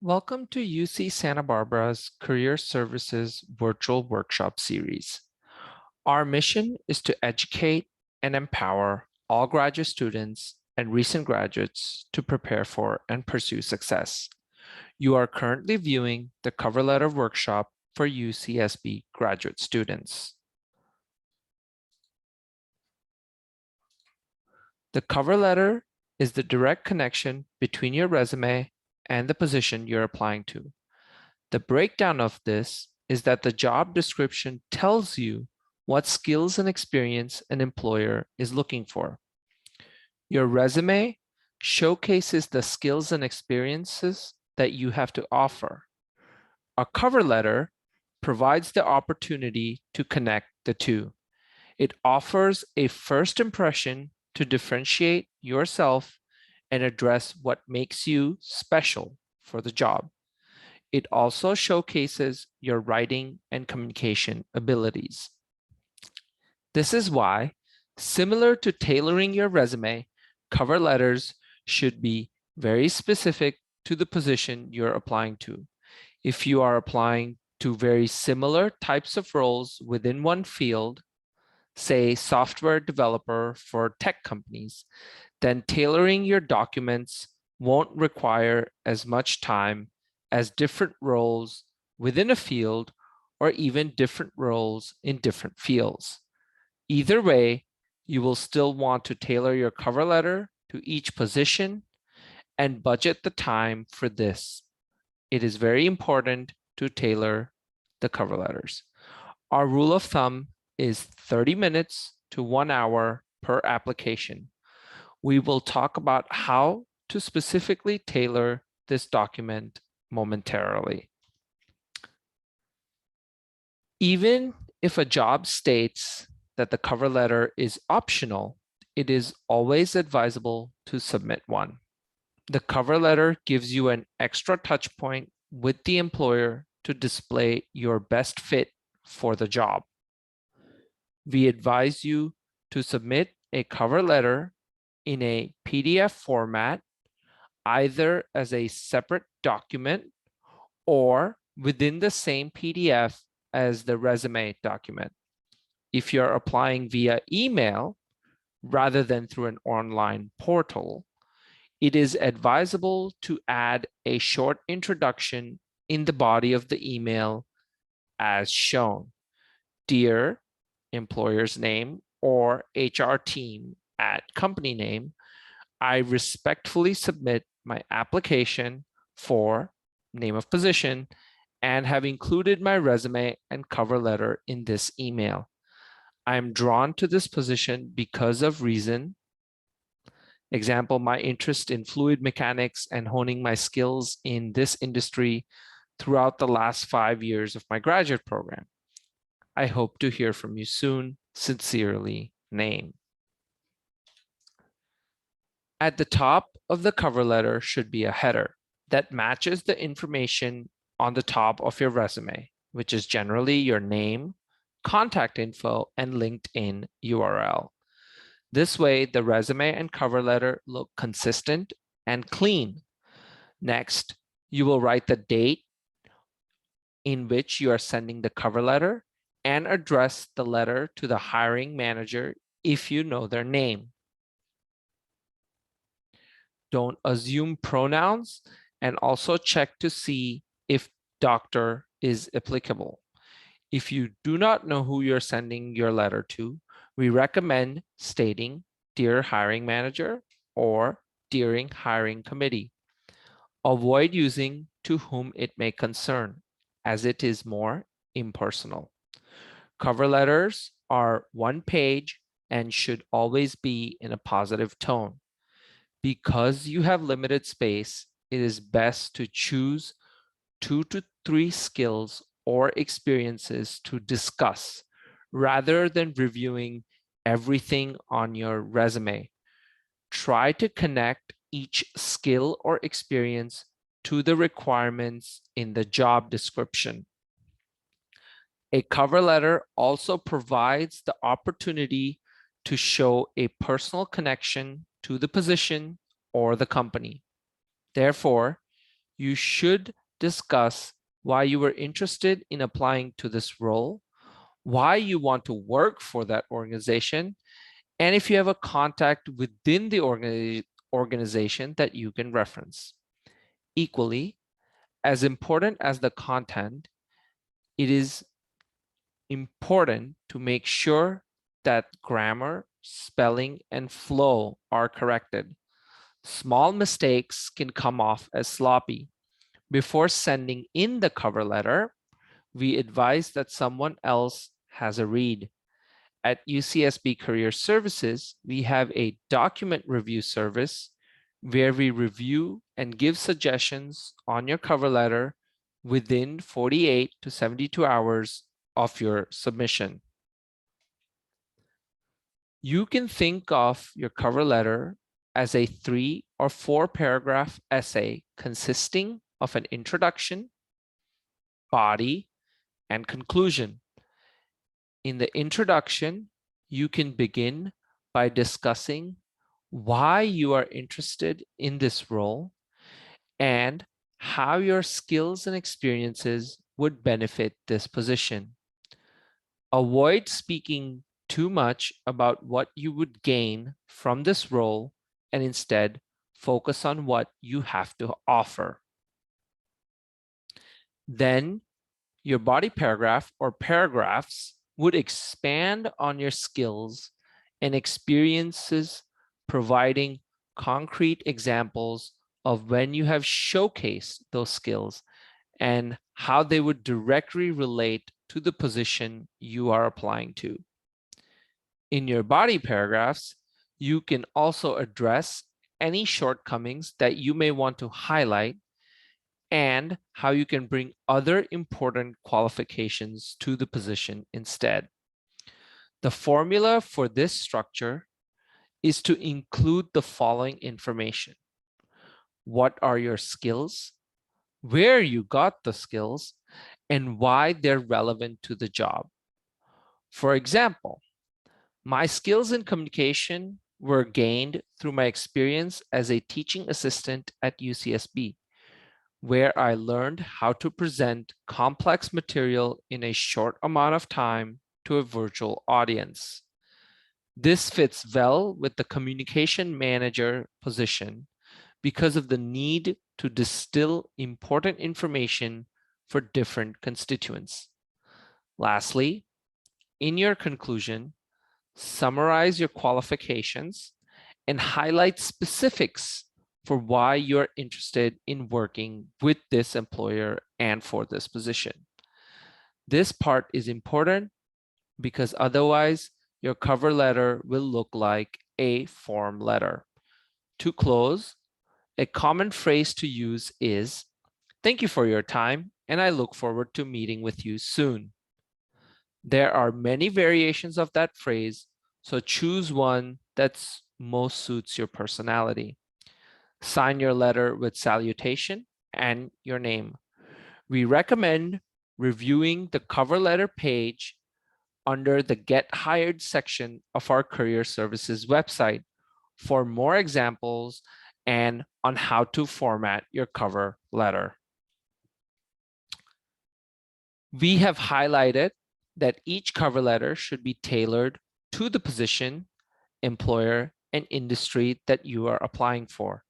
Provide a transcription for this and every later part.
Welcome to UC Santa Barbara's Career Services Virtual Workshop Series. Our mission is to educate and empower all graduate students and recent graduates to prepare for and pursue success. You are currently viewing the cover letter workshop for UCSB graduate students. The cover letter is the direct connection between your resume and the position you're applying to. The breakdown of this is that the job description tells you what skills and experience an employer is looking for. Your resume showcases the skills and experiences that you have to offer. A cover letter provides the opportunity to connect the two. It offers a first impression to differentiate yourself and address what makes you special for the job. It also showcases your writing and communication abilities. This is why, similar to tailoring your resume, cover letters should be very specific to the position you're applying to. If you are applying to very similar types of roles within one field, say software developer for tech companies, then tailoring your documents won't require as much time as different roles within a field or even different roles in different fields. Either way, you will still want to tailor your cover letter to each position and budget the time for this. It is very important to tailor the cover letters. Our rule of thumb is 30 minutes to 1 hour per application. We will talk about how to specifically tailor this document momentarily. Even if a job states that the cover letter is optional, it is always advisable to submit one. The cover letter gives you an extra touch point with the employer to display your best fit for the job. We advise you to submit a cover letter in a PDF format, either as a separate document or within the same PDF as the resume document. If you're applying via email rather than through an online portal, it is advisable to add a short introduction in the body of the email as shown. Dear employer's name or HR team at company name, I respectfully submit my application for name of position and have included my resume and cover letter in this email. I am drawn to this position because of reason. Example, my interest in fluid mechanics and honing my skills in this industry throughout the last 5 years of my graduate program. I hope to hear from you soon. Sincerely, name. At the top of the cover letter should be a header that matches the information on the top of your resume, which is generally your name, contact info, and LinkedIn URL. This way, the resume and cover letter look consistent and clean. Next, you will write the date in which you are sending the cover letter and address the letter to the hiring manager if you know their name. Don't assume pronouns, and also check to see if doctor is applicable. If you do not know who you're sending your letter to, we recommend stating Dear Hiring Manager or Dear Hiring Committee. Avoid using to whom it may concern, as it is more impersonal. Cover letters are one page and should always be in a positive tone. Because you have limited space, it is best to choose 2 to 3 skills or experiences to discuss rather than reviewing everything on your resume. Try to connect each skill or experience to the requirements in the job description. A cover letter also provides the opportunity to show a personal connection to the position or the company. Therefore, you should discuss why you were interested in applying to this role, why you want to work for that organization, and if you have a contact within the organization that you can reference. Equally, as important as the content, it is important to make sure that grammar, spelling, and flow are corrected. Small mistakes can come off as sloppy. Before sending in the cover letter, we advise that someone else has a read. At UCSB Career Services, we have a document review service where we review and give suggestions on your cover letter within 48 to 72 hours of your submission. You can think of your cover letter as a 3 or 4 paragraph essay consisting of an introduction, body, and conclusion. In the introduction, you can begin by discussing why you are interested in this role and how your skills and experiences would benefit this position. Avoid speaking too much about what you would gain from this role and instead focus on what you have to offer. Then your body paragraph or paragraphs would expand on your skills and experiences, providing concrete examples of when you have showcased those skills and how they would directly relate to the position you are applying to. In your body paragraphs, you can also address any shortcomings that you may want to highlight and how you can bring other important qualifications to the position instead. The formula for this structure is to include the following information. What are your skills? Where you got the skills? And why they're relevant to the job. For example, my skills in communication were gained through my experience as a teaching assistant at UCSB, where I learned how to present complex material in a short amount of time to a virtual audience. This fits well with the communication manager position because of the need to distill important information for different constituents. Lastly, in your conclusion, summarize your qualifications and highlight specifics for why you're interested in working with this employer and for this position. This part is important because otherwise your cover letter will look like a form letter. To close, a common phrase to use is, "Thank you for your time, and I look forward to meeting with you soon." There are many variations of that phrase, so choose one that most suits your personality. Sign your letter with salutation and your name. We recommend reviewing the cover letter page under the Get Hired section of our Career Services website for more examples and on how to format your cover letter. We have highlighted that each cover letter should be tailored to the position, employer, and industry that you are applying for.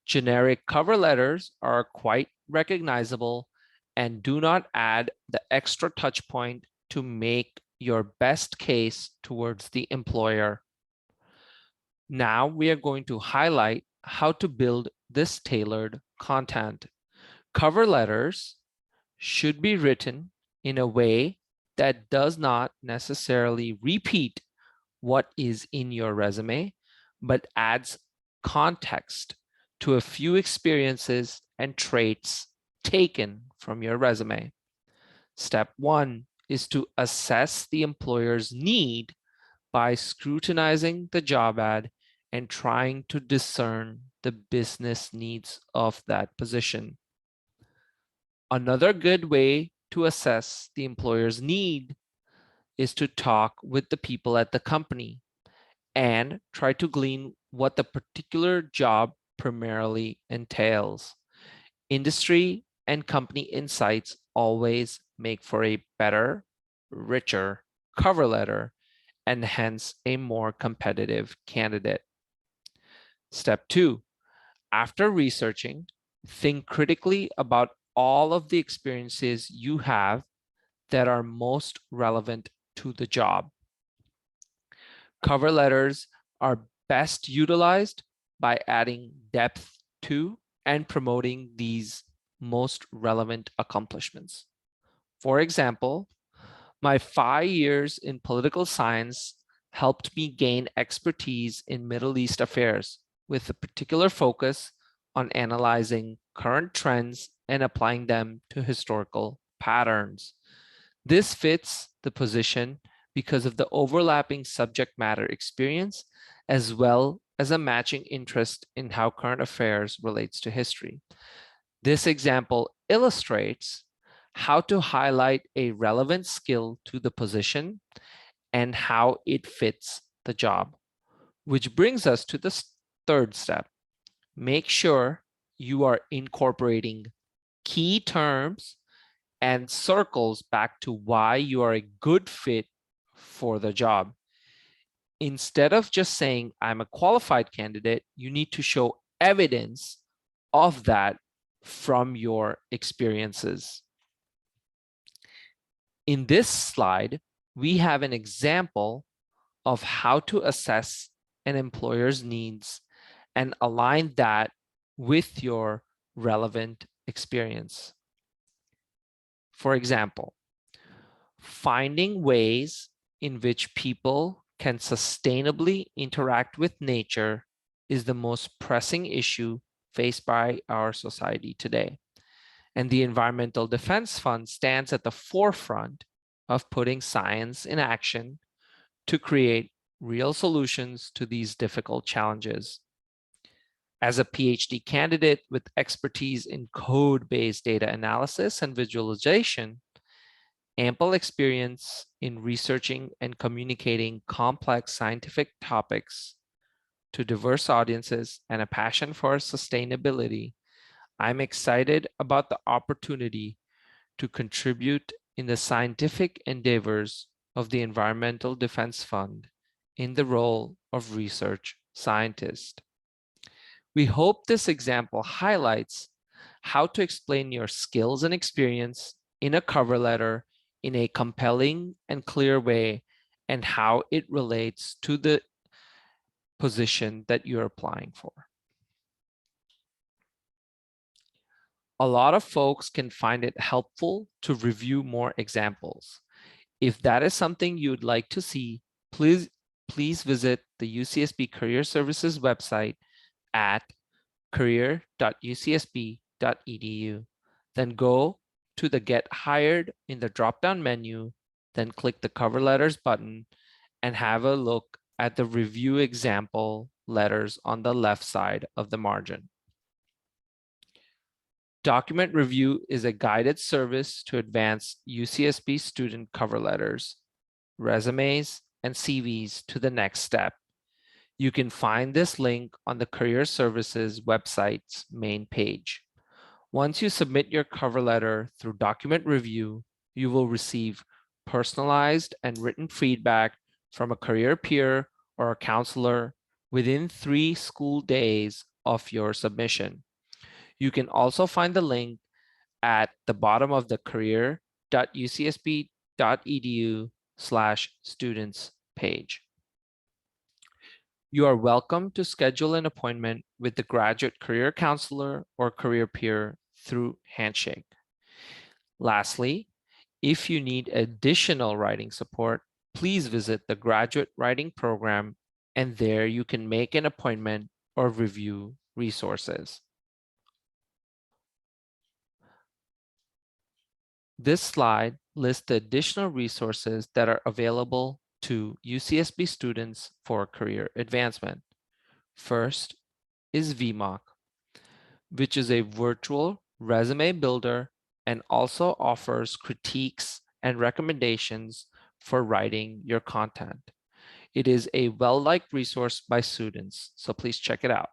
Generic cover letters are quite recognizable and do not add the extra touch point to make your best case towards the employer. Now we are going to highlight how to build this tailored content. Cover letters should be written in a way that does not necessarily repeat what is in your resume, but adds context to a few experiences and traits taken from your resume. Step 1 is to assess the employer's need by scrutinizing the job ad and trying to discern the business needs of that position. Another good way to assess the employer's need is to talk with the people at the company and try to glean what the particular job primarily entails. Industry and company insights always make for a better, richer cover letter and hence a more competitive candidate. Step 2, after researching, think critically about all of the experiences you have that are most relevant to the job. Cover letters are best utilized by adding depth to and promoting these most relevant accomplishments. For example, my 5 years in political science helped me gain expertise in Middle East affairs with a particular focus on analyzing current trends and applying them to historical patterns. This fits the position because of the overlapping subject matter experience, as well as a matching interest in how current affairs relates to history. This example illustrates how to highlight a relevant skill to the position and how it fits the job. Which brings us to the third step. Make sure you are incorporating key terms and circles back to why you are a good fit for the job. Instead of just saying, I'm a qualified candidate, you need to show evidence of that from your experiences. In this slide, we have an example of how to assess an employer's needs and align that with your relevant experience. For example, finding ways in which people can sustainably interact with nature is the most pressing issue faced by our society today. And the Environmental Defense Fund stands at the forefront of putting science in action to create real solutions to these difficult challenges. As a PhD candidate with expertise in code-based data analysis and visualization, ample experience in researching and communicating complex scientific topics to diverse audiences, and a passion for sustainability, I'm excited about the opportunity to contribute in the scientific endeavors of the Environmental Defense Fund in the role of research scientist. We hope this example highlights how to explain your skills and experience in a cover letter in a compelling and clear way, and how it relates to the position that you're applying for. A lot of folks can find it helpful to review more examples. If that is something you'd like to see, please visit the UCSB Career Services website at career.ucsb.edu. Then go to the Get Hired in the drop-down menu, then click the Cover Letters button and have a look at the review example letters on the left side of the margin. Document review is a guided service to advance UCSB student cover letters, resumes, and CVs to the next step. You can find this link on the Career Services website's main page. Once you submit your cover letter through document review, you will receive personalized and written feedback from a career peer or a counselor within 3 school days of your submission. You can also find the link at the bottom of the career.ucsb.edu/students page. You are welcome to schedule an appointment with the graduate career counselor or career peer through Handshake. Lastly, if you need additional writing support, please visit the graduate writing program, and there you can make an appointment or review resources. This slide lists the additional resources that are available to UCSB students for career advancement. First is VMOC, which is a virtual resume builder and also offers critiques and recommendations for writing your content. It is a well-liked resource by students, so please check it out.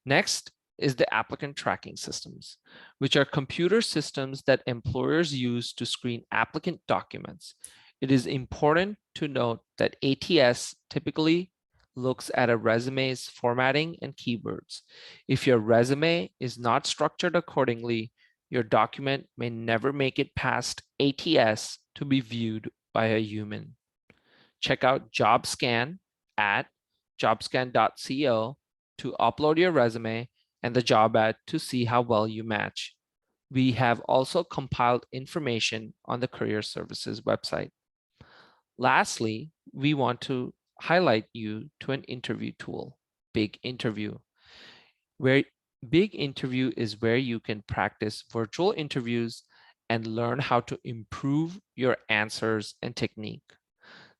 Next is the applicant tracking systems, which are computer systems that employers use to screen applicant documents. It is important to note that ATS typically looks at a resume's formatting and keywords. If your resume is not structured accordingly, your document may never make it past ATS to be viewed by a human. Check out JobScan at jobscan.co to upload your resume and the job ad to see how well you match. We have also compiled information on the Career Services website. Lastly, we want to highlight you to an interview tool, Big Interview, where Big Interview is where you can practice virtual interviews and learn how to improve your answers and technique.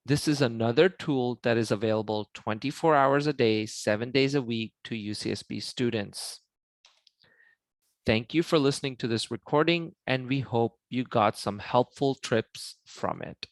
This is another tool that is available 24 hours a day, 7 days a week to UCSB students. Thank you for listening to this recording, and we hope you got some helpful tips from it.